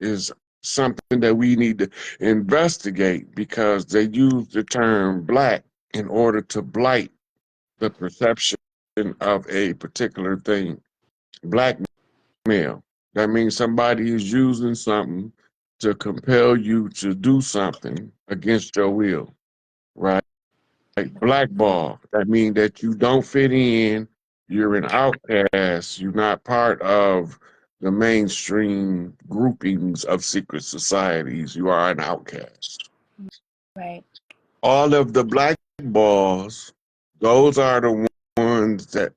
is something that we need to investigate, because they use the term black in order to blight the perception of a particular thing. Blackmail. That means somebody is using something to compel you to do something against your will, right? Like blackball. That means that you don't fit in, you're an outcast, you're not part of the mainstream groupings of secret societies, you are an outcast. Right. All of the blackballs, those are the ones that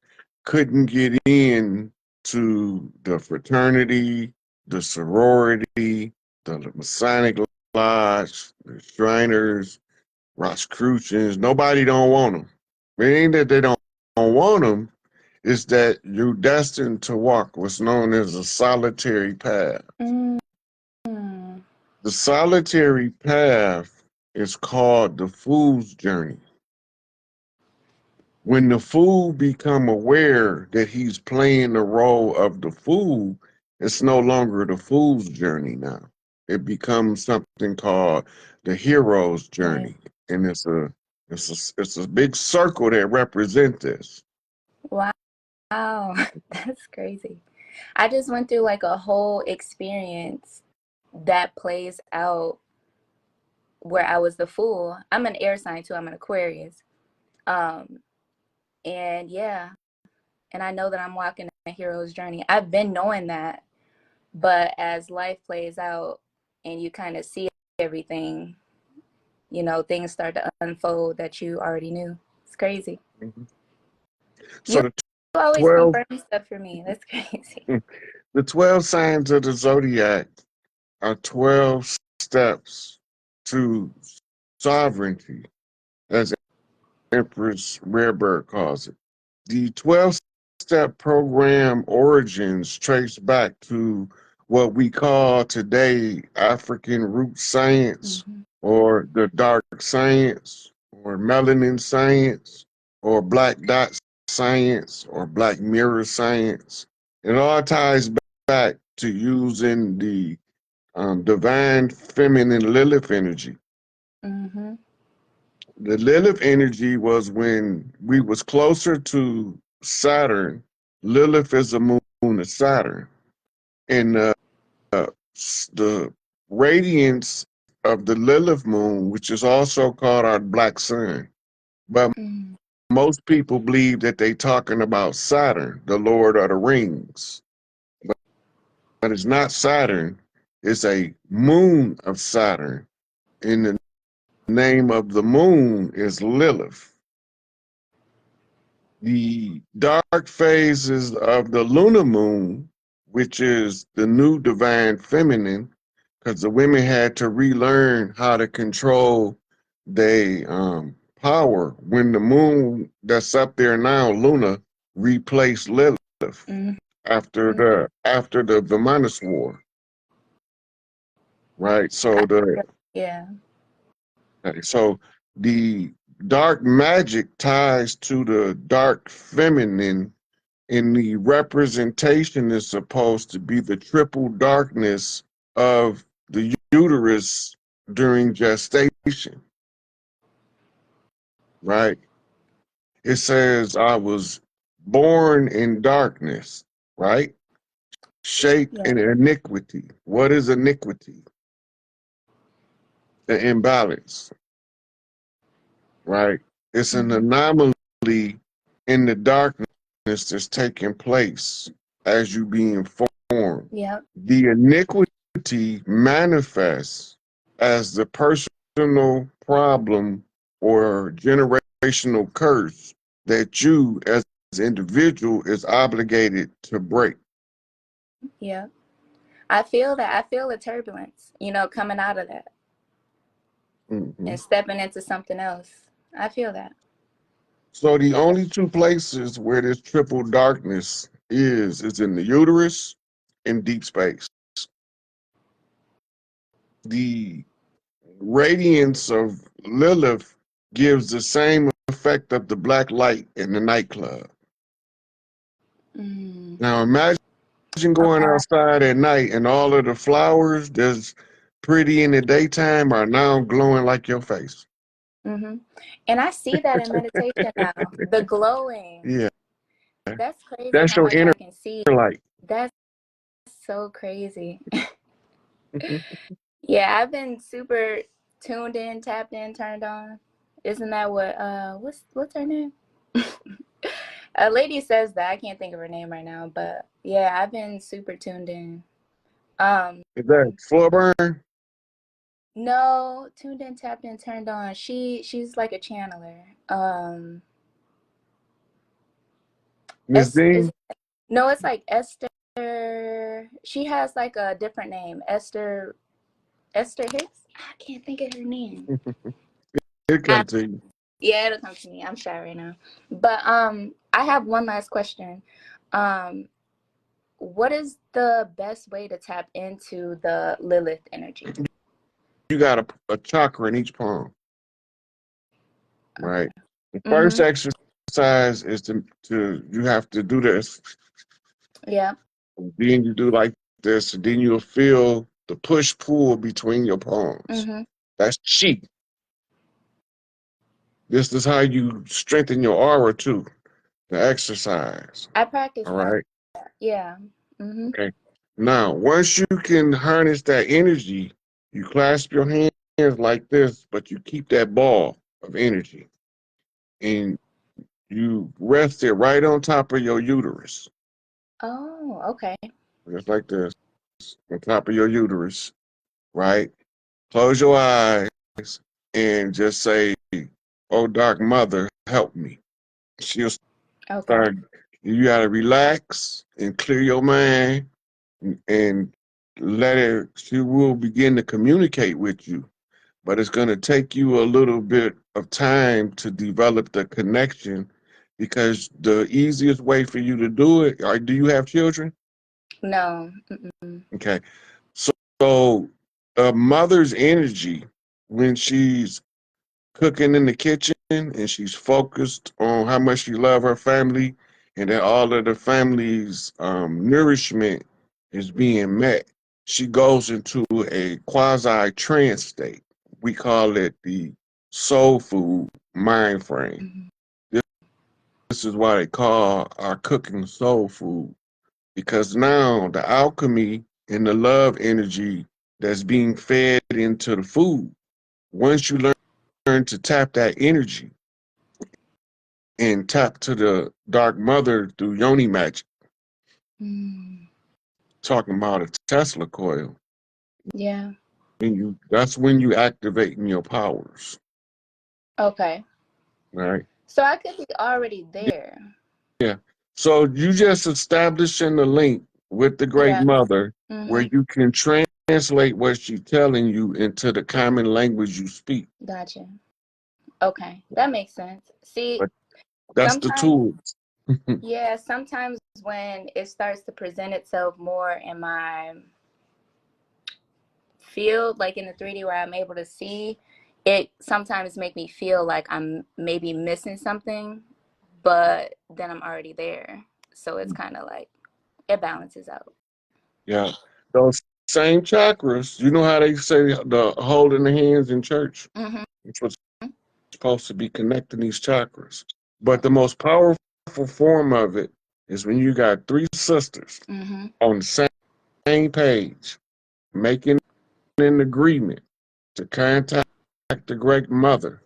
couldn't get in to the fraternity, the sorority, the Masonic Lodge, the Shriners, Rosicrucians. Nobody don't want them. It ain't that they don't want them. It's that you're destined to walk what's known as a solitary path. Mm. The solitary path is called the fool's journey. When the fool become aware that he's playing the role of the fool, it's no longer the fool's journey now. It becomes something called the hero's journey. Right. And it's a big circle that represents this. Wow. That's crazy. I just went through like a whole experience that plays out where I was the fool. I'm an air sign too. I'm an Aquarius. And yeah, and I know that I'm walking a hero's journey. I've been knowing that, but as life plays out and you kind of see everything, you know, things start to unfold that you already knew. It's crazy. So You the always 12 confirm stuff for me. That's crazy. the 12 signs of the zodiac are 12 steps to sovereignty, as Empress Rarebird calls it. The 12-step program origins trace back to what we call today African root science, or the dark science, or melanin science, or black dot science, or black mirror science. It all ties back to using the divine feminine Lilith energy. Mm-hmm. The Lilith energy was when we was closer to Saturn. Lilith is the moon of Saturn. And the radiance of the Lilith moon, which is also called our black sun. But most people believe that they talking about Saturn, the Lord of the Rings. But it's not Saturn. It's a moon of Saturn. And the name of the moon is Lilith. The dark phases of the lunar moon, which is the new divine feminine, because the women had to relearn how to control their power when the moon that's up there now, Luna, replaced Lilith after the Vimanus War, right? So Yeah. so the dark magic ties to the dark feminine, and the representation is supposed to be the triple darkness of the uterus during gestation, right? It says, I was born in darkness, right? Shaped in iniquity. What is iniquity? The imbalance, right? It's an anomaly in the darkness that's taking place as you being formed. Yep. The iniquity manifests as the personal problem or generational curse that you as an individual is obligated to break. Yeah. I feel that. I feel the turbulence, you know, coming out of that and stepping into something else. I feel that. So the only two places where this triple darkness is in the uterus and deep space. The radiance of Lilith gives the same effect of the black light in the nightclub. Now imagine Imagine going outside at night and all of the flowers that's pretty in the daytime are now glowing like your face. Mm-hmm. And I see that in meditation now. The glowing. Yeah. That's crazy That's how your much inner I can see. light. That's so crazy. Yeah, I've been super tuned in, tapped in, turned on. Isn't that what what's her name? A lady says that. I can't think of her name right now, but yeah, I've been super tuned in. Is that floor burn? No, tuned in, tapped in, turned on. She's like a channeler. Miss Dean? No, it's like Esther. She has like a different name. Esther Hicks. I can't think of her name. It'll come to you. Yeah, it'll come to me. I'm shy right now. But I have one last question. What is the best way to tap into the Lilith energy? You got a chakra in each palm. Right. The first Mm-hmm. exercise is to you have to do this. Yeah. Then you do like this, and then you'll feel the push pull between your palms. Mm-hmm. That's chi. This is how you strengthen your aura too. The exercise. I practice All right. that. Yeah. Mm-hmm. Okay. Now, once you can harness that energy, you clasp your hands like this, but you keep that ball of energy, and you rest it right on top of your uterus, Oh, okay. just like this, on top of your uterus, right? Close your eyes and just say, "Oh, dark mother, help me." She'll Okay. start. You gotta relax and clear your mind and let her. She will begin to communicate with you, but it's gonna take you a little bit of time to develop the connection, because the easiest way for you to do it. Do you have children? No. Mm-mm. Okay, so a mother's energy when she's cooking in the kitchen and she's focused on how much she loves her family and that all of the family's nourishment is being met, she goes into a quasi trance state. We call it the soul food mind frame. Mm-hmm. This is why they call our cooking soul food, because now the alchemy and the love energy that's being fed into the food, once you learn to tap that energy and tap to the dark mother through yoni magic, Mm. talking about a Tesla coil, Yeah. and that's when you activating your powers, Okay. right? So I could be already there. Yeah. So you just establishing the link with the great Yeah. mother where Mm-hmm. you can translate what she's telling you into the common language you speak. Gotcha. Okay. That makes sense. See, But that's the sometimes, tool. yeah, sometimes when it starts to present itself more in my field, like in the 3D where I'm able to see, it sometimes make me feel like I'm maybe missing something, but then I'm already there. So it's kind of like it balances out. Yeah. Those same chakras, you know how they say the holding the hands in church? Mm-hmm. It's what's supposed to be connecting these chakras. But the most powerful form of it is when you got three sisters Mm-hmm. on the same page, making an agreement to contact the great mother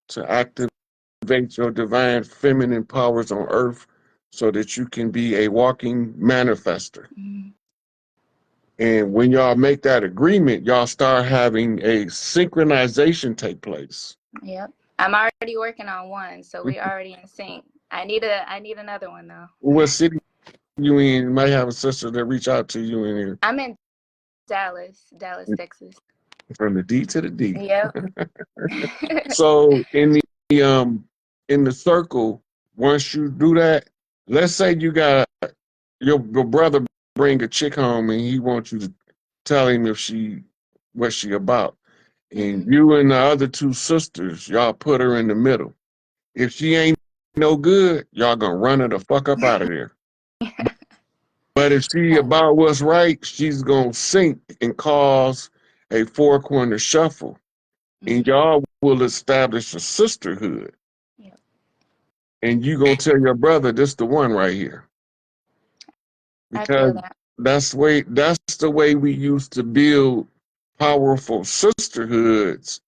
to activate your divine feminine powers on earth so that you can be a walking manifester. Mm-hmm. And when y'all make that agreement, y'all start having a synchronization take place. Yep. I'm already working on one, so we already in sync. I need another one though. What city you in? You might have a sister that reach out to you in here. I'm in Dallas, Texas. From the D to the D. Yep. So in the circle, once you do that, let's say you got your brother bring a chick home and he wants you to tell him what she about. And Mm-hmm. you and the other two sisters, y'all put her in the middle. If she ain't no good, y'all gonna run her the fuck up out of there. But if she about what's right, she's gonna sink and cause a four-corner shuffle, and y'all will establish a sisterhood. Yep. And you gonna tell your brother this the one right here, I feel because that. that's the way we used to build powerful sisterhoods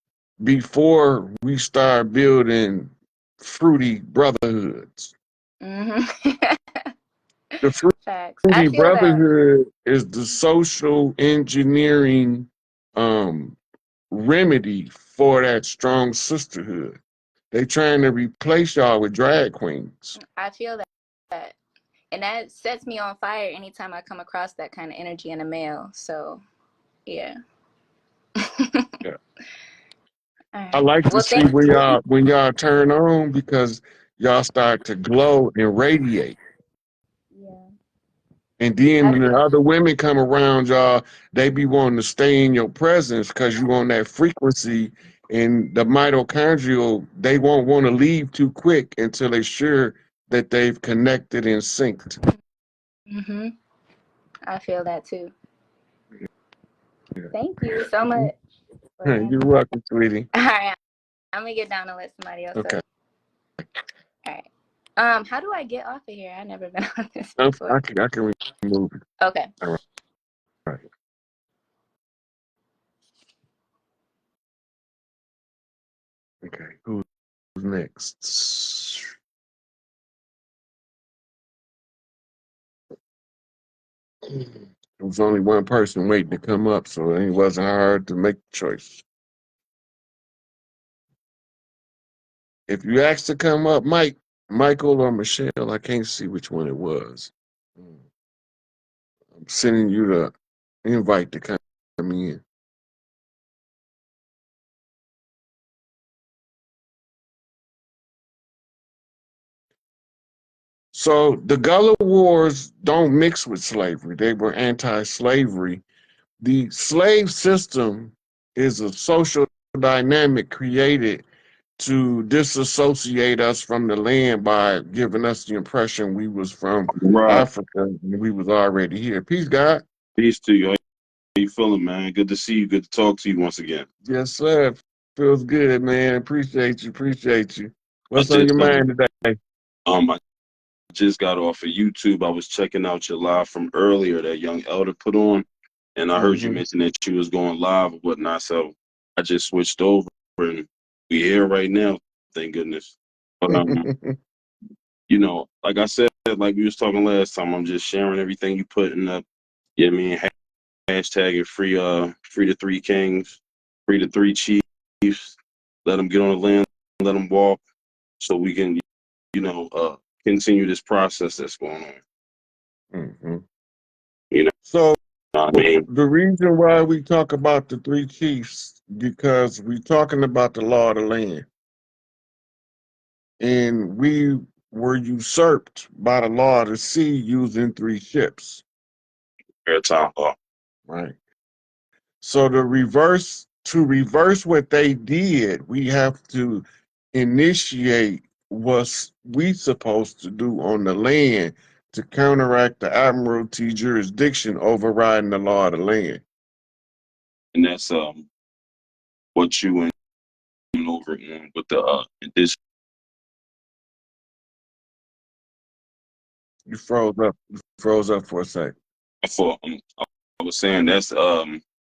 before we start building fruity brotherhoods. The Facts. I fruity feel that. brotherhood is the social engineering remedy for that strong sisterhood. They trying to replace y'all with drag queens. I feel that. And that sets me on fire anytime I come across that kind of energy in a male. So, yeah. Yeah. All I right. like to Well, see thank you. when y'all turn on, because y'all start to glow and radiate. Yeah. And then I when the feel other women come around y'all, they be wanting to stay in your presence because you on that frequency, and the mitochondrial, they won't want to leave too quick until they're sure that they've connected and synced. I feel that too. Yeah. Thank you so much. You're welcome, sweetie. All right. I'm gonna get down and let somebody else Okay. up. All right. How do I get off of here? I've never been on this I before. can remove it. Okay. All right. Right. Okay. Who's next? There was only one person waiting to come up, so it wasn't hard to make the choice. If you asked to come up, Michael or Michelle, I can't see which one it was. I'm sending you the invite to come in. So the Gullah Wars don't mix with slavery. They were anti-slavery. The slave system is a social dynamic created to disassociate us from the land by giving us the impression we was from Right. Africa and we was already here. Peace, God. Peace to you. How you feeling, man? Good to see you. Good to talk to you once again. Yes, sir. Feels good, man. Appreciate you. Appreciate you. I What's on just your mind today? I just got off of YouTube. I was checking out your live from earlier that young elder put on, and I heard you mention that you was going live or whatnot. So I just switched over, and we here right now. Thank goodness. But you know, like I said, like we was talking last time, I'm just sharing everything you putting up. Yeah, I mean, hashtag it free the three kings, free the three chiefs. Let them get on the land, let them walk, so we can, you know, continue this process that's going on. You know So what I mean? the reason why we talk about the three chiefs, because we're talking about the law of the land. And we were usurped by the law of the sea using three ships. Maritime law. Right. So to reverse what they did, we have to initiate what we supposed to do on the land to counteract the admiralty jurisdiction overriding the law of the land. And that's what you went over on with the indigenous. You froze up. You froze up for a sec. I was saying that's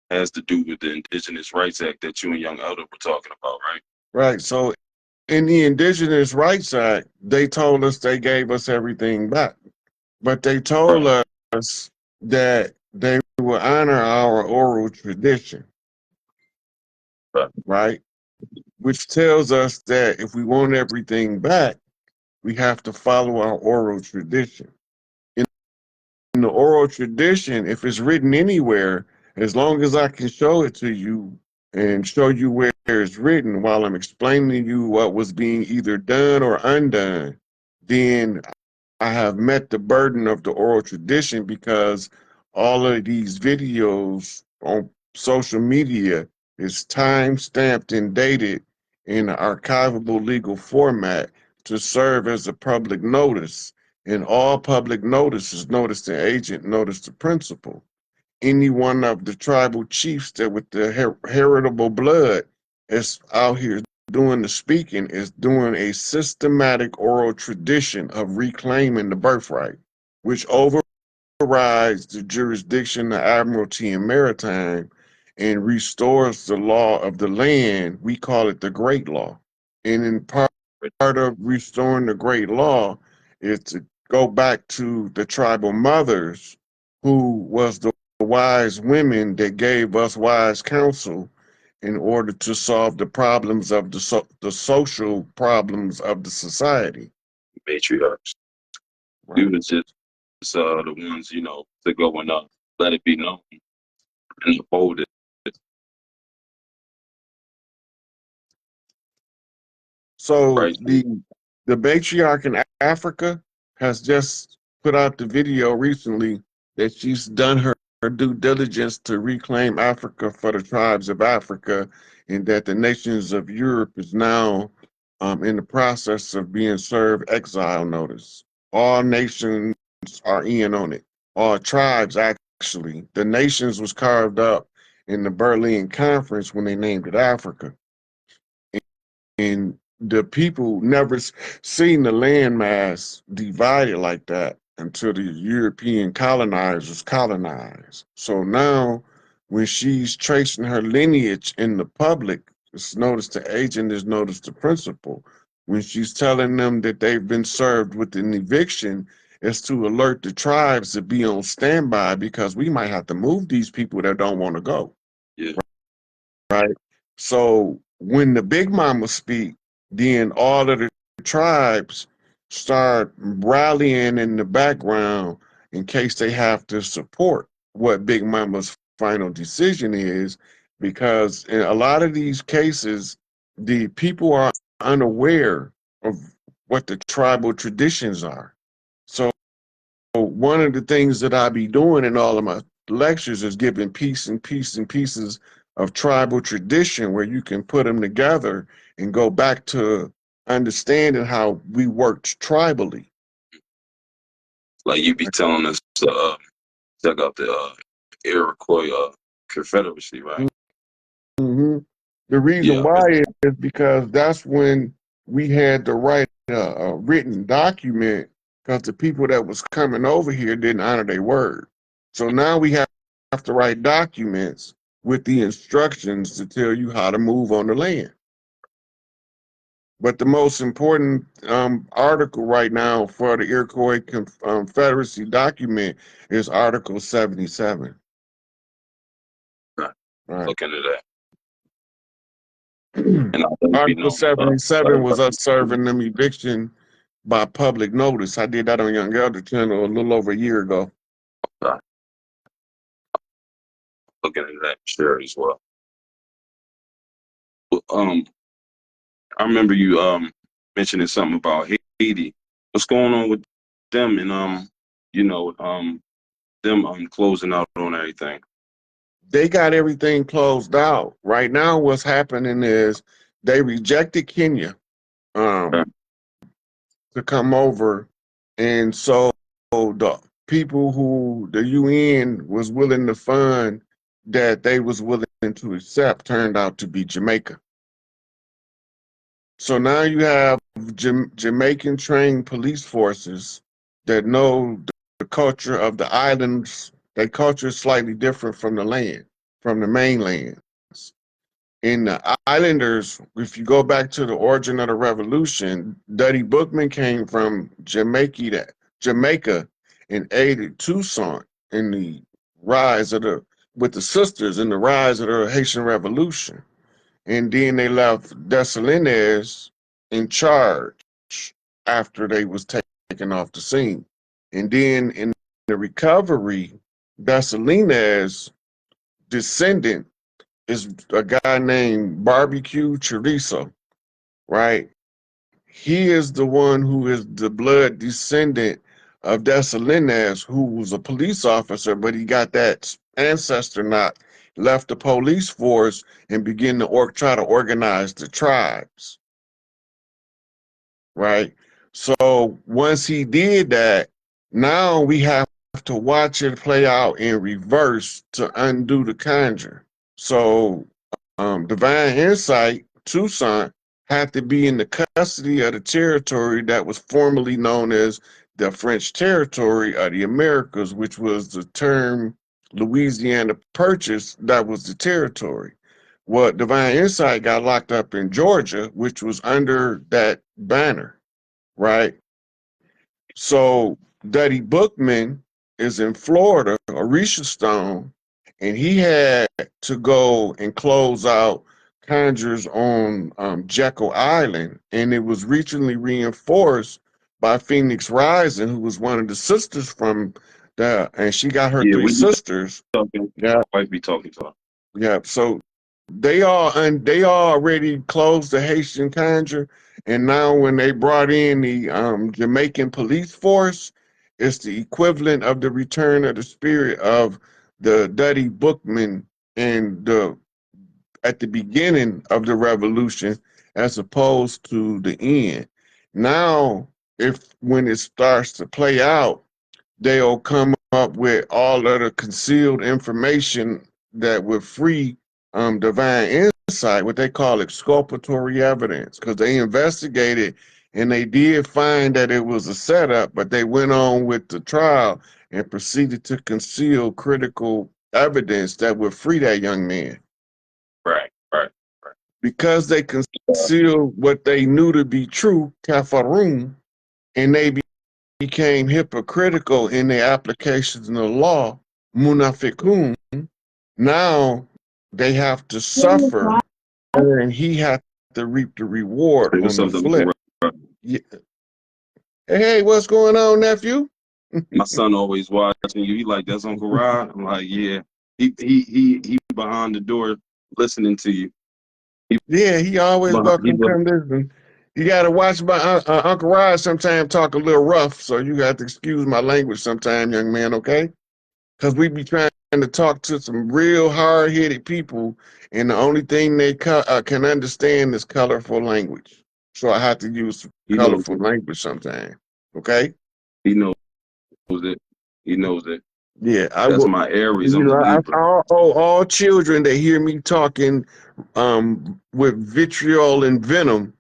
has to do with the Indigenous Rights Act that you and Young Elder were talking about, right? Right. So in the Indigenous Rights Act, they told us they gave us everything back. But they told Right. us that they will honor our oral tradition, right? Which tells us that if we want everything back, we have to follow our oral tradition. In the oral tradition, if it's written anywhere, as long as I can show it to you and show you where it's written while I'm explaining to you what was being either done or undone, then I have met the burden of the oral tradition, because all of these videos on social media is time stamped and dated in an archivable legal format to serve as a public notice And all public notices, notice the agent, notice the principal. Any one of the tribal chiefs that with the heritable blood is out here doing the speaking is doing a systematic oral tradition of reclaiming the birthright, which overrides the jurisdiction of admiralty and maritime and restores the law of the land. We call it the Great Law. And in part of restoring the Great Law is to go back to the tribal mothers who was the wise women that gave us wise counsel in order to solve the problems of the social problems of the society. Matriarchs. Right. We was just the ones, to go and let it be known and uphold it. So Right. the matriarch in Africa has just put out the video recently that she's done her due diligence to reclaim Africa for the tribes of Africa, and that the nations of Europe is now in the process of being served exile notice. All nations are in on it. All tribes, actually. The nations was carved up in the Berlin Conference when they named it Africa. And the people never seen the landmass divided like that until the European colonizers colonized. So now, when she's tracing her lineage in the public, it's noticed the agent is noticed the principal. When she's telling them that they've been served with an eviction, it's to alert the tribes to be on standby because we might have to move these people that don't want to go. Yeah. Right. So when the big mama speak, then all of the tribes start rallying in the background in case they have to support what big mama's final decision is, because in a lot of these cases, the people are unaware of what the tribal traditions are. So one of the things that I be doing in all of my lectures is giving pieces of tribal tradition where you can put them together and go back to understanding how we worked tribally. Like you be telling us to check out the Iroquois Confederacy, right? Mm-hmm. The reason Yeah. why is because that's when we had to write a written document, because the people that was coming over here didn't honor their word. So now we have to write documents with the instructions to tell you how to move on the land. But the most important article right now for the Iroquois Confederacy document is Article 77. Right. Right. Look into that. And I'll let it be Article known. 77 was us serving them eviction by public notice. I did that on Young Elder Channel a little over a year ago. Looking into that, sure, as well. I remember you mentioning something about Haiti. What's going on with them and them closing out on everything? They got everything closed out. Right now, what's happening is they rejected Kenya Okay. to come over. And so the people who the UN was willing to fund that they was willing to accept turned out to be Jamaica. So now you have Jamaican trained police forces that know the culture of the islands. Their culture is slightly different from the land, from the mainland. In the islanders, if you go back to the origin of the revolution, Duddy Bookman came from Jamaica and aided Toussaint in the rise of with the sisters in the rise of the Haitian Revolution. And then they left Dessalines in charge after they was taken off the scene. And then in the recovery, Dessalines' descendant is a guy named Barbecue Chorizo, right? He is the one who is the blood descendant of Dessalines, who was a police officer, but he got that ancestor knot, left the police force, and began to try to organize the tribes, right? So once he did that, now we have to watch it play out in reverse to undo the conjure. So Divine Insight, Toussaint, had to be in the custody of the territory that was formerly known as the French territory of the Americas, which was the term Louisiana Purchase, that was the territory. Well, Divine Insight got locked up in Georgia, which was under that banner, right? So Duddy Bookman is in Florida, Orisha Stone, and he had to go and close out conjures on Jekyll Island, and it was recently reinforced by Phoenix Rising, who was one of the sisters from the, and she got her Yeah, three we be sisters. talking. Yeah, My wife be talking to her. yeah. So they already closed the Haitian conjure, and now when they brought in the Jamaican police force, it's the equivalent of the return of the spirit of the Duddy Bookman and the at the beginning of the revolution, as opposed to the end. Now, if when it starts to play out, they'll come up with all of the concealed information that would free Divine Insight, what they call exculpatory evidence, because they investigated and they did find that it was a setup, but they went on with the trial and proceeded to conceal critical evidence that would free that young man. Right, right, right. Because they concealed what they knew to be true, kafarum, and they became hypocritical in their applications of the law, munafiqun. Now they have to suffer, and he had to reap the reward It was on the something. flip. Yeah. Hey, what's going on, nephew? My son always watching you. He like, that's Uncle Rod. I'm like, yeah. He behind the door listening to you. Yeah, he always welcome to come listen. You got to watch my Uncle Rod sometimes talk a little rough, so you got to excuse my language sometime, young man, okay? Because we be trying to talk to some real hard-headed people, and the only thing they can understand is colorful language. So I have to use He knows colorful it. language sometimes, okay? He knows it. He knows it. Yeah, I That's will. my Aries. You I'm a know, Libra. all children that hear me talking with vitriol and venom,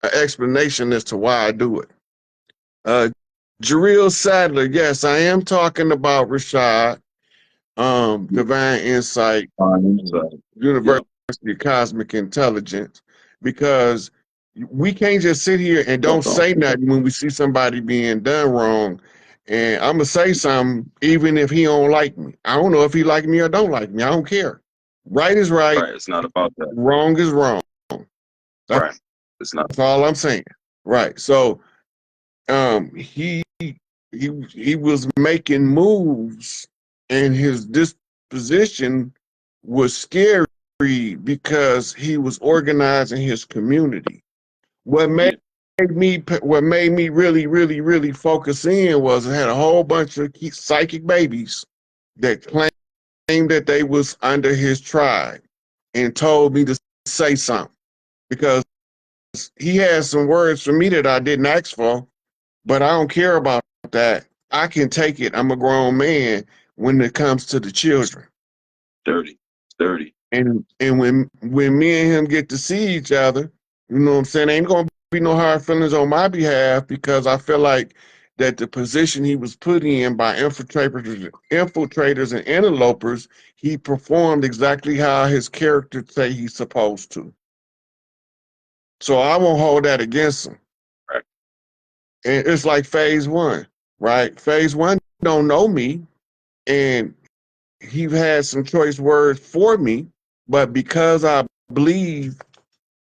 an explanation as to why I do it. Jareel Sadler, yes, I am talking about Rashad, Divine Insight, Yep. University of Cosmic Intelligence, because we can't just sit here and don't say nothing when we see somebody being done wrong. And I'm gonna say something, even if he don't like me. I don't know if he like me or don't like me. I don't care. Right is right. Right. It's not about that. Wrong is wrong. That's Right. It's not. all I'm saying. Right. So he was making moves, and his disposition was scary because he was organizing his community. What made me really focus in was I had a whole bunch of psychic babies that claimed that they was under his tribe and told me to say something because he had some words for me that I didn't ask for, but I don't care about that. I can take it. I'm a grown man when it comes to the children. Dirty. It's dirty. And when me and him get to see each other, you know what I'm saying, ain't gonna be no hard feelings on my behalf because I feel like that the position he was put in by infiltrators and interlopers, he performed exactly how his character say he's supposed to. So I won't hold that against him. Right. And it's like phase one, right? Phase one don't know me, and he had some choice words for me, but because I believe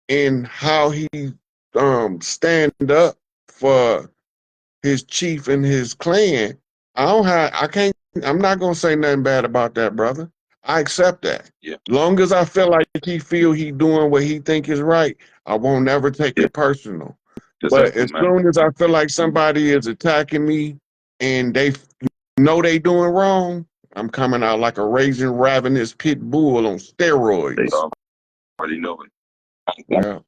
in how he stand up for his chief and his clan, I'm not gonna say nothing bad about that, brother. I accept that. Yeah. Long as I feel like he feel he doing what he think is right, I won't never take it personal. But as soon as I feel like somebody is attacking me and they know they doing wrong, I'm coming out like a raging, ravenous pit bull on steroids. They already know it. Yeah.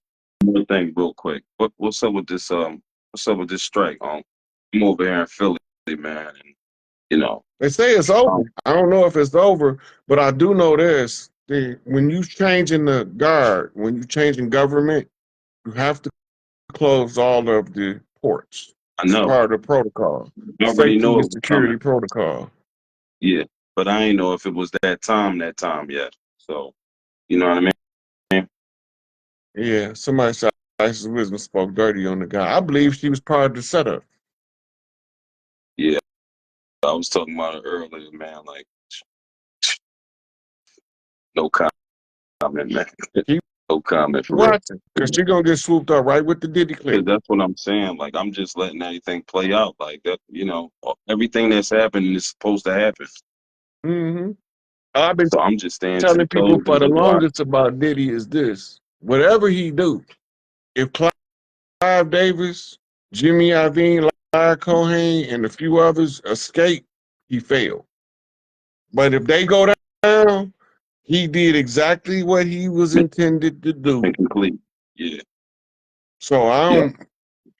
One thing real quick. What's up with this What's up with this strike, I'm over here in Philly, man, and They say it's over. I don't know if it's over, but I do know this. When you changing the guard, when you changing government, you have to close all of the ports. I It's know. part of the protocol. I already Safety know and it was security coming. protocol. Yeah, but I ain't know if it was that time yet. So, you know what I mean? Yeah, somebody said Isis Wisdom spoke dirty on the guy. I believe she was part of the setup. Yeah, I was talking about it earlier, man. Like, no comment, man. Keep No comment for real. watching, because she going to get swooped up right with the Diddy Because clip. that's what I'm saying. Like, I'm just letting everything play out. Like that, everything that's happening is supposed to happen. Mm-hmm. I've been So I'm just staying to the telling people code for and the just watch. longest about Diddy is this. Whatever he do, if Clive Davis, Jimmy Iovine, Larry Cohen, and a few others escape, he failed. But if they go down, he did exactly what he was intended to do. Incomplete. Yeah. So I Yeah.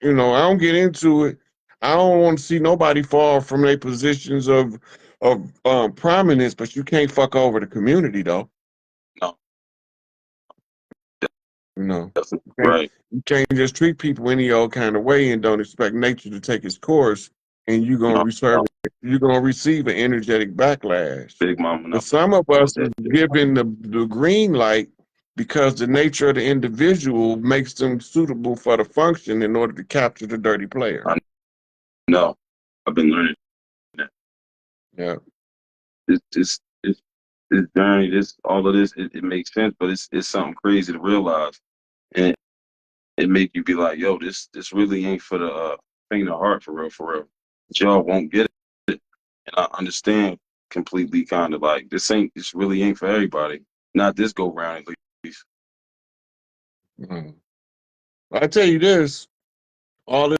don't, I don't get into it. I don't want to see nobody fall from their positions of prominence, but you can't fuck over the community though. No. You know, That's you right. can't just treat people any old kind of way and don't expect nature to take its course, and No. you're gonna receive an energetic backlash. Big Mama, But no. some of Know us that is shit. given the green light because the nature of the individual makes them suitable for the function in order to capture the dirty player. I know. I've been learning that. Yeah. This journey, all of this, it makes sense, but it's something crazy to realize, and it make you be like, yo, this really ain't for the faint of heart, for real, for real. But y'all won't get it, and I understand completely. Kind of like this really ain't for everybody. Not this go round, at least. Mm. I tell you this, all of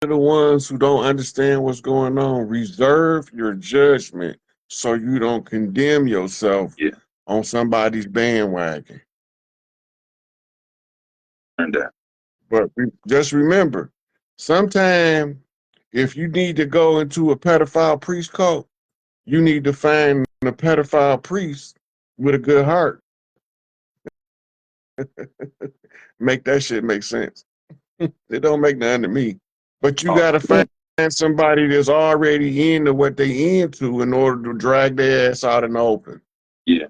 the ones who don't understand what's going on, reserve your judgment so you don't condemn yourself Yeah, on somebody's bandwagon. learned that. But just remember, sometime if you need to go into a pedophile priest cult, you need to find a pedophile priest with a good heart. Make that shit make sense. It don't make none to me. But you Oh, gotta find somebody that's already into what they into in order to drag their ass out in the open. yeah,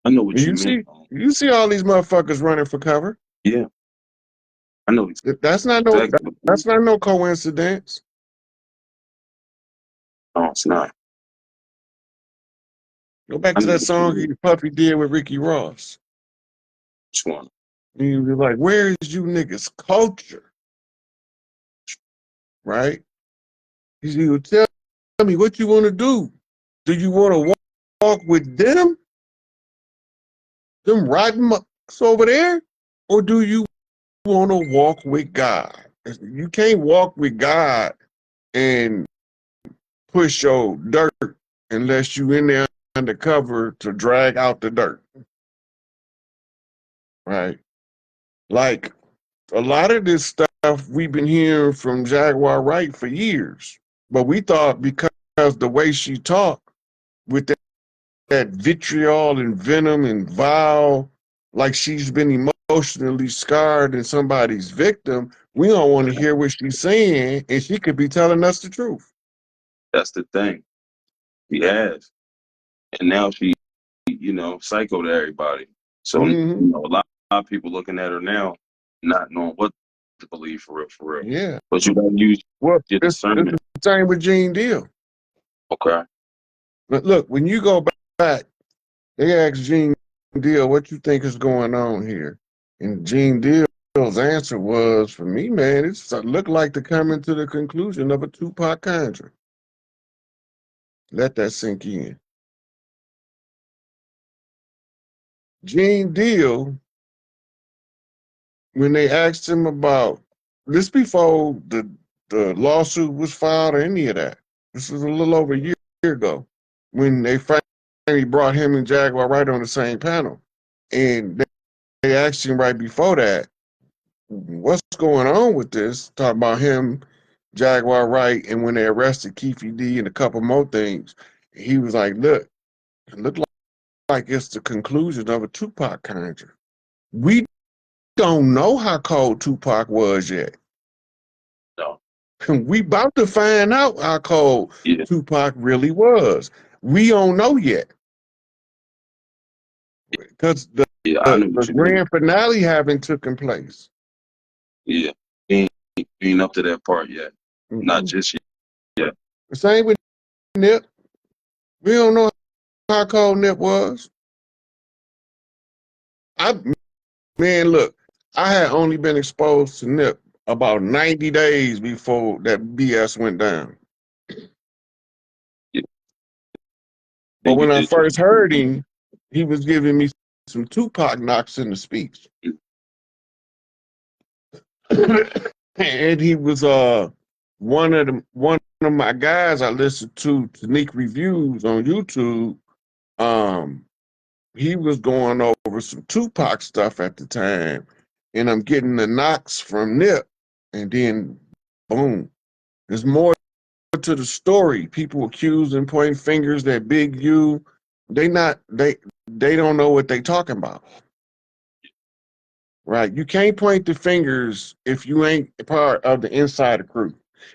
I know And what you meant. you see all these motherfuckers running for cover. Yeah, I know That's not exactly. no coincidence. No, it's not. Go back I to know that what you song mean. Puffy did with Ricky Ross. Which one? And you be like, where is you niggas culture? Right? You tell me what you want to do. Do you want to walk with them riding mucks over there? Or do you want to walk with God? You can't walk with God and push your dirt unless you in there undercover to drag out the dirt. Right? Like a lot of this stuff we've been hearing from Jaguar Wright for years. But we thought because the way she talked with that vitriol and venom and vile, like she's been emotionally scarred and somebody's victim, we don't want to hear what she's saying, and she could be telling us the truth. That's the thing. He has, and now she, psycho to everybody. So Mm-hmm. a lot of people looking at her now, not knowing what to believe, for real, for real. Yeah. But you gotta use Well, your it's discernment. the same with Gene Deal. Okay. But look, when you go back, they ask Gene Deal, what you think is going on here? And Gene Deal's answer was, for me, man, it looked like they're coming to the conclusion of a Tupac conjuring. Let that sink in. Gene Deal, when they asked him about this before the lawsuit was filed or any of that, this was a little over a year ago, when they finally brought him and Jaguar right on the same panel. And they asked him right before that, what's going on with this? Talk about him, Jaguar Wright, and when they arrested Keefe D and a couple more things, he was like, look, it looked like it's the conclusion of a Tupac conjure. We don't know how cold Tupac was yet. No. We about to find out how cold Tupac really was. We don't know yet. Because the grand finale haven't taken place. Yeah. Ain't up to that part yet. Not just yet. The same with Nip. We don't know how cold Nip was. Man, look, I had only been exposed to Nip about 90 days before that BS went down. Yeah. But when I first heard him, he was giving me some Tupac knocks in the speech. And he was one of my guys I listened to Tanique Reviews on YouTube. He was going over some Tupac stuff at the time, and I'm getting the knocks from Nip, and then boom, there's more to the story. People accusing, pointing fingers at Big U. They don't know what they talking about. Right? You can't point the fingers if you ain't part of the insider crew.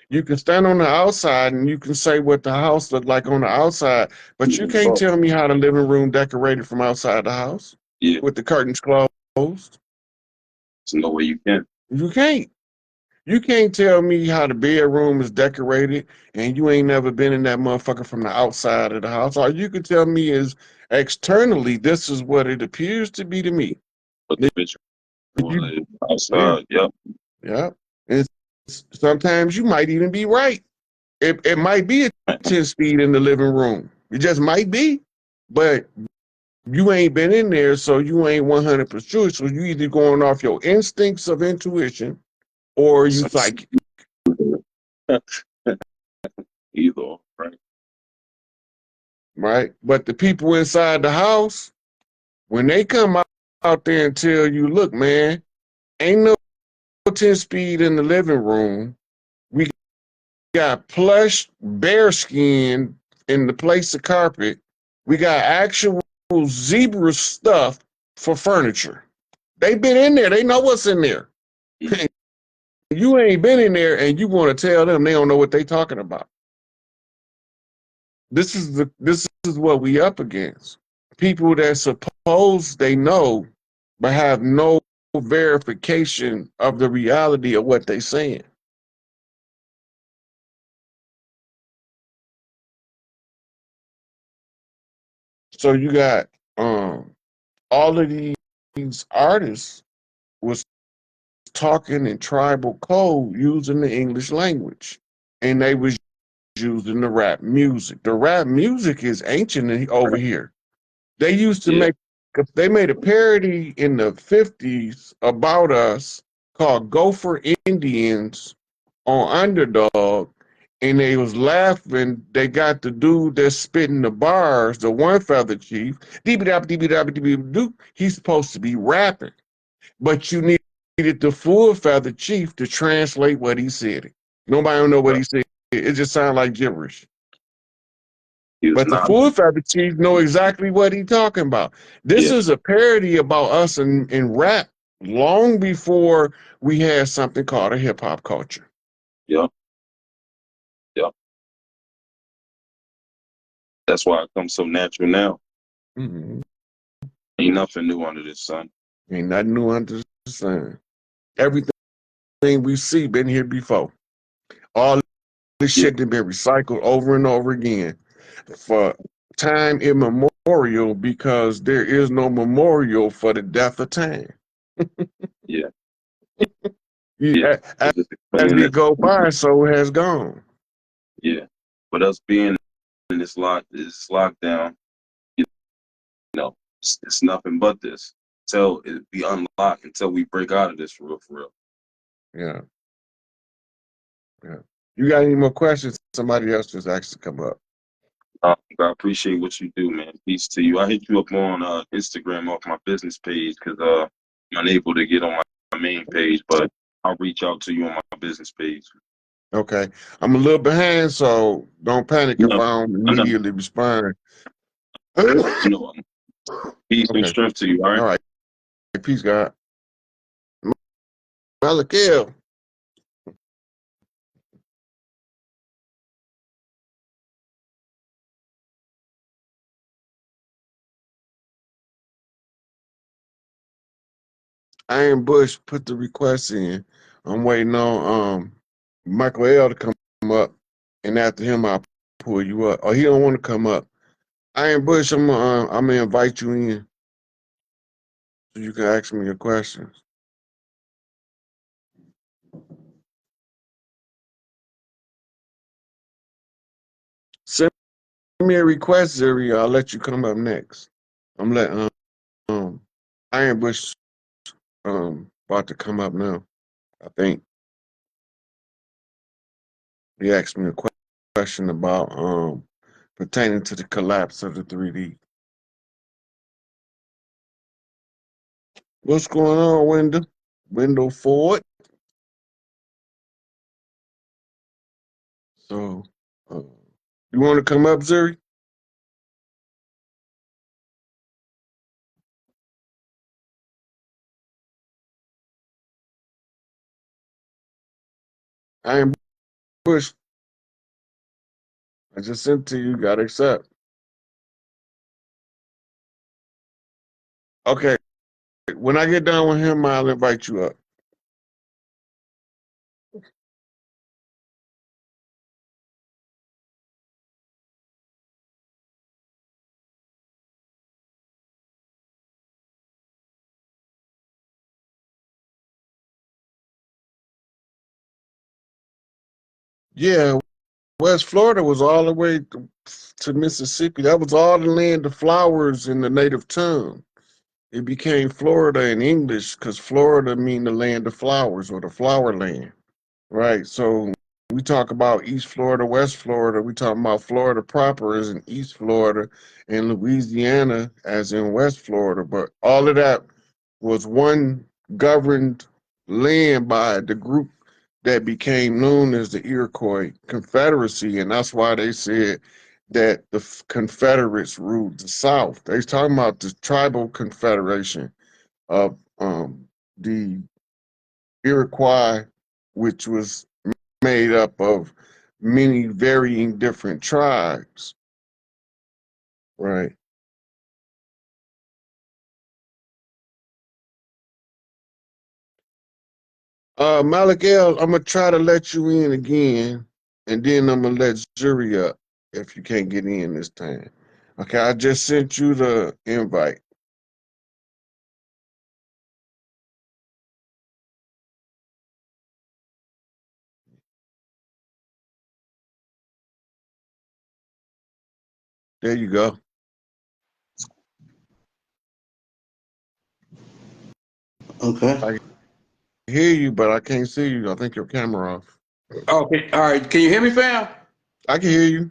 You can stand on the outside and you can say what the house looked like on the outside, but you can't tell me how the living room decorated from outside the house with the curtains closed. There's no way you can. You can't. You can't tell me how the bedroom is decorated and you ain't never been in that motherfucker from the outside of the house. All you can tell me is externally, this is what it appears to be to me. But the picture outside, yeah. And sometimes you might even be right. It might be a 10 speed in the living room. It just might be. But you ain't been in there, so you ain't 100% sure. So you either going off your instincts of intuition or you psychic. Either, right? Right? But the people inside the house, when they come out there and tell you, look, man, ain't no 10 speed in the living room. We got plush bear skin in the place of carpet. We got actual zebra stuff for furniture. They've been in there. They know what's in there. You ain't been in there and you want to tell them they don't know what they talking about. This is what we up against. People that suppose they know but have no verification of the reality of what they saying. So you got all of these artists was talking in tribal code using the English language, and they was using the rap music. The rap music is ancient over here. They used to they made a parody in the 50s about us called Gopher Indians on Underdog, and they was laughing. They got the dude that's spitting the bars, the one feather chief, he's supposed to be rapping, but you needed the full feather chief to translate what he said. Nobody don't know what he said. It just sounded like gibberish. But the full feather chief know exactly what he's talking about. This is a parody about us in rap long before we had something called a hip hop culture. Yep. That's why it comes so natural now. Mm-hmm. Ain't nothing new under the sun. Ain't nothing new under the sun. Everything we see been here before. All this shit that been recycled over and over again for time immemorial, because there is no memorial for the death of time. As we go by, so it has gone. Yeah. But us being in this lockdown, you know, it's nothing but this. Until it be unlocked, until we break out of this for real. Yeah. You got any more questions? Somebody else just asked to come up. I appreciate what you do, man. Peace to you. I hit you up on Instagram off my business page because I'm unable to get on my main page, but I'll reach out to you on my business page. Okay. I'm a little behind, so don't panic if No, I don't I know. immediately respond. No. Peace and Okay. strength to you, all right? All right. Peace, God. Malakil. Iron Bush put the request in. I'm waiting on Michael L to come up, and after him I'll pull you up. Oh, he don't want to come up. Iron Bush, I'm gonna invite you in so you can ask me your questions. Send me a request, Zuri. I'll let you come up next. I'm letting Iron Bush about to come up now. I think he asked me a question about pertaining to the collapse of the 3D. What's going on, Wendell? Wendell Ford. So, you want to come up, Zuri? Iron Bush. I just sent to you. Got to accept. Okay. When I get done with him, I'll invite you up. Yeah, West Florida was all the way to Mississippi. That was all the land of flowers in the native tongue. It became Florida in English because Florida mean the land of flowers or the flower land, right? So we talk about East Florida, West Florida. We talk about Florida proper as in East Florida and Louisiana as in West Florida. But all of that was one governed land by the group that became known as the Iroquois Confederacy, and that's why they said that the Confederates ruled the South. They're talking about the tribal confederation of the Iroquois, which was made up of many varying different tribes, right? Malik El, I'm gonna try to let you in again, and then I'm gonna let Jury up if you can't get in this time. Okay, I just sent you the invite. There you go. Okay. I hear you, but I can't see you. I think your camera off. Okay. All right. Can you hear me, fam? I can hear you.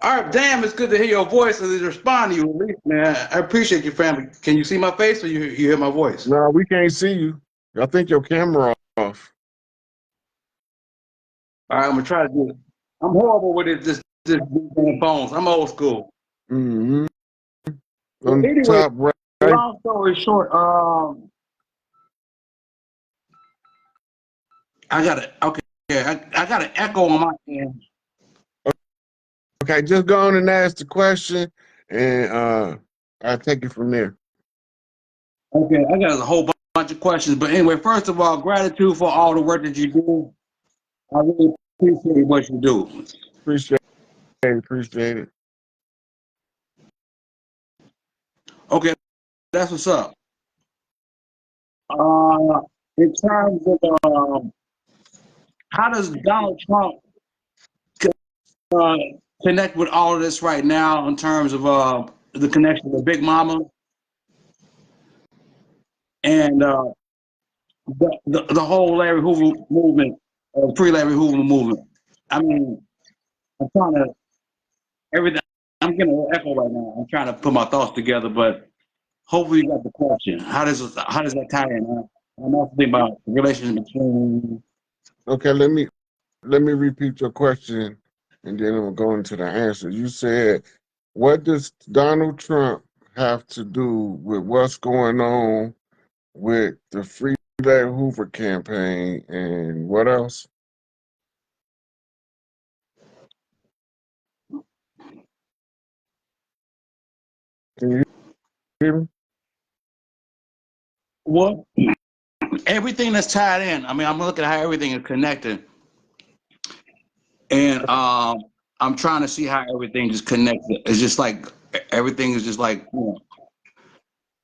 All right. Damn, it's good to hear your voice and to respond to you, at least, man. I appreciate you, family. Can you see my face or you hear my voice? No, we can't see you. I think your camera off. All right. I'm gonna try to do it. I'm horrible with it. This phones. I'm old school. Mm-hmm. Well, On the anyway, top right. long story short, I got it. Okay. Yeah, I got an echo on my end. Okay, just go on and ask the question, and I'll take it from there. Okay. I got a whole bunch of questions, but anyway, first of all, gratitude for all the work that you do. I really appreciate what you do. Appreciate it. Okay, that's what's up. In terms of how does Donald Trump uh, connect with all of this right now in terms of the connection with Big Mama and the whole Larry Hoover movement, free Larry Hoover movement? I mean, I'm trying to everything. I'm getting a little echo right now. I'm trying to put my thoughts together, but hopefully you got the question. How does that tie in? Huh? I'm also thinking about the relationship between. Okay, let me repeat your question, and then I'm going to go into the answer. You said, what does Donald Trump have to do with what's going on with the Free Larry Hoover campaign, and what else? Can you hear me? Well, everything that's tied in. I mean, I'm looking at how everything is connected, and I'm trying to see how everything is connected. It's just like everything is just like.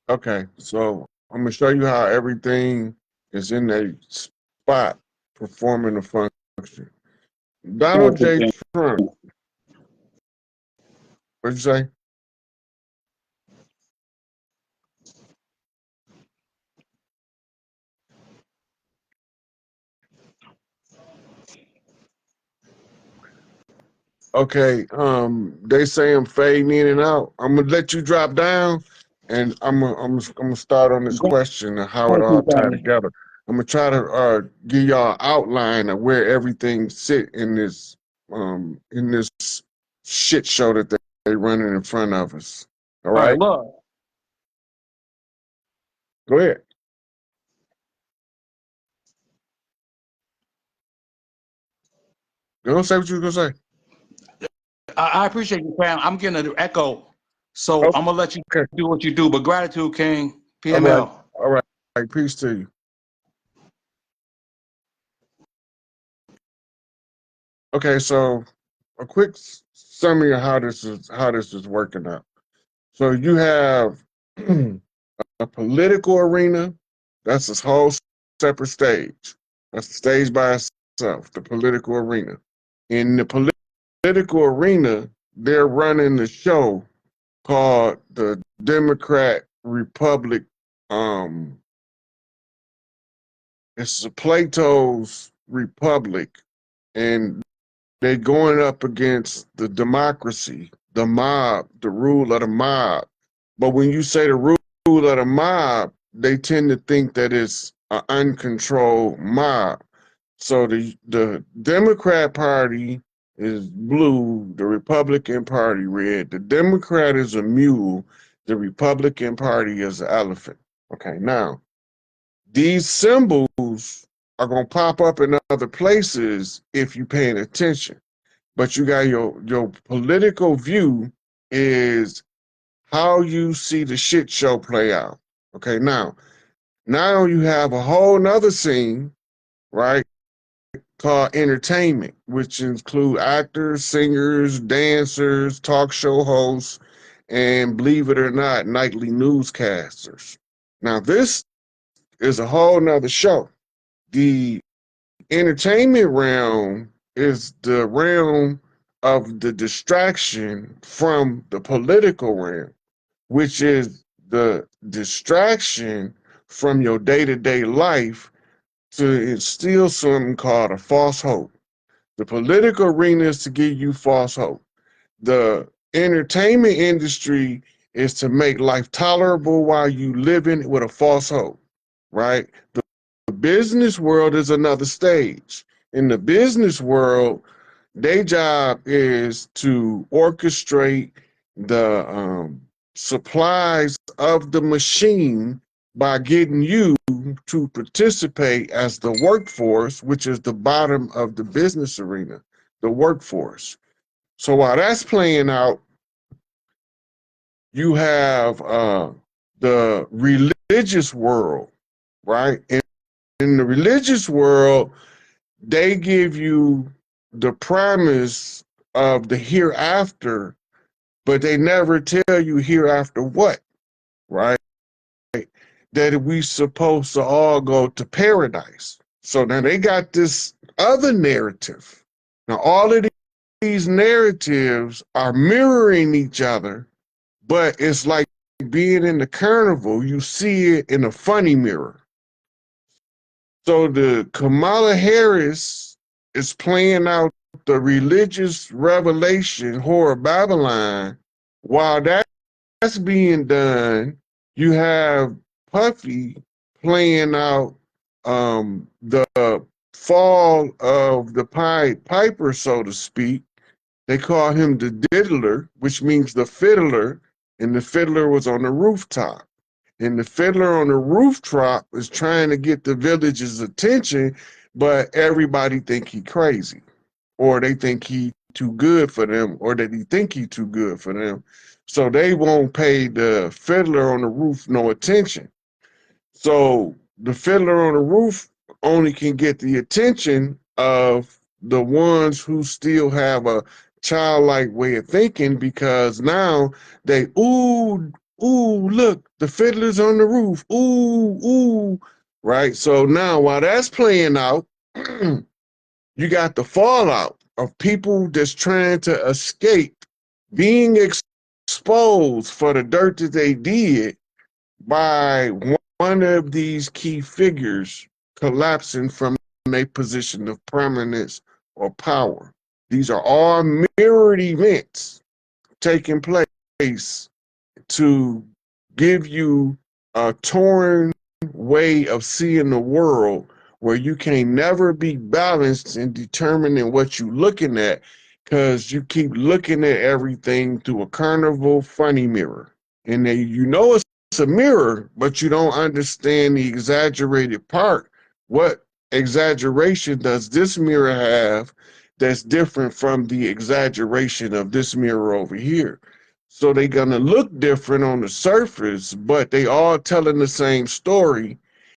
Okay, so I'm gonna show you how everything is in a spot performing a function. Donald J. Trump, what'd you say? Okay, they say I'm fading in and out. I'm gonna let you drop down, and I'm gonna start on this question of how it all tied together. I'm gonna try to give y'all an outline of where everything sit in this shit show that they running in front of us. All All right, right, look. go ahead. Go say what you was gonna say. I appreciate you, fam. I'm getting an echo, so I'm gonna let you Okay, do what you do. But gratitude, King. all right, PML. all right. Peace to you. Okay, so a quick summary of how this is working out. So you have a political arena. That's a whole separate stage. That's a stage by itself. The political arena. In the political arena, they're running the show called the Democrat Republic. Um, it's a Plato's Republic, and they're going up against the democracy, the mob, the rule of the mob. But when you say the rule of the mob, they tend to think that it's an uncontrolled mob. So the Democrat Party is blue, the Republican Party red. The Democrat is a mule, the Republican Party is an elephant. Okay, now these symbols are gonna pop up in other places if you're paying attention. But you got your political view is how you see the shit show play out. Okay, now you have a whole nother scene, right, called entertainment, which include actors, singers, dancers, talk show hosts, and believe it or not, nightly newscasters. Now this is a whole nother show. The entertainment realm is the realm of the distraction from the political realm, which is the distraction from your day-to-day life to instill something called a false hope. The political arena is to give you false hope. The entertainment industry is to make life tolerable while you living with a false hope, right? The business world is another stage. In the business world, their job is to orchestrate the supplies of the machine by getting you to participate as the workforce, which is the bottom of the business arena, the workforce. So while that's playing out, you have the religious world, right? In the religious world, they give you the promise of the hereafter, but they never tell you hereafter what, right? That we supposed to all go to paradise. So now they got this other narrative. Now all of these narratives are mirroring each other, but it's like being in the carnival, you see it in a funny mirror. So the Kamala Harris is playing out the religious revelation horror Babylon. While that's being done, you have Puffy playing out the fall of the Pied Piper, so to speak. They call him the diddler, which means the fiddler, and the fiddler was on the rooftop. And the fiddler on the rooftop is trying to get the village's attention, but everybody think he crazy, or they think he too good for them, or that he think he too good for them. So they won't pay the fiddler on the roof no attention. So the fiddler on the roof only can get the attention of the ones who still have a childlike way of thinking, because now they, ooh, look, the fiddler's on the roof, ooh, right? So now while that's playing out, you got the fallout of people that's trying to escape being exposed for the dirt that they did by one of these key figures collapsing from a position of prominence or power. These are all mirrored events taking place to give you a torn way of seeing the world, where you can never be balanced in determining what you're looking at, because you keep looking at everything through a carnival funny mirror. And then you know it's a mirror, but you don't understand the exaggerated part. What exaggeration does this mirror have that's different from the exaggeration of this mirror over here? So they're gonna look different on the surface, but they all telling the same story